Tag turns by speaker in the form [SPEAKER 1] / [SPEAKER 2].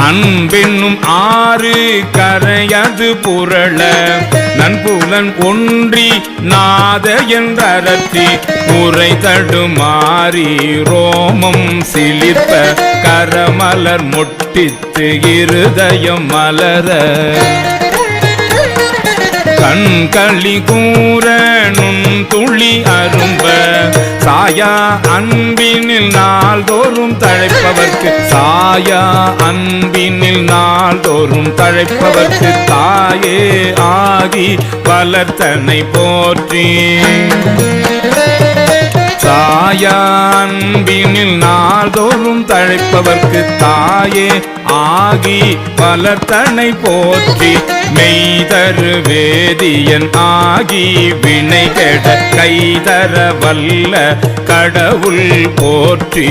[SPEAKER 1] அன்பென்னும் ஆறு கரையது புரள நன்புலன் ஒன்றி நாத என்றரற்றி முறை தடுமாறி ரோமம் சிலிர்ப்ப கரமலர் முட்டித்து இருதயம் மலர கண்களி கூற நுண்துளி அரும்ப சாயா அன்பினில் நாள்தோறும் தழைப்பவர்க்கு சாயா அன்பினில் நாள்தோறும் தழைப்பவர்க்கு தாயே ஆகி வளர்த்தனை போற்றி சாயா அன்பினில் நாள்தோறும் தழைப்பவர்க்கு தாயே ஆகி வளர்த்தனை போற்றி மெய்தரு வேதியன் ஆகி வினை கெட கைதர வல்ல கடவுள் போற்றி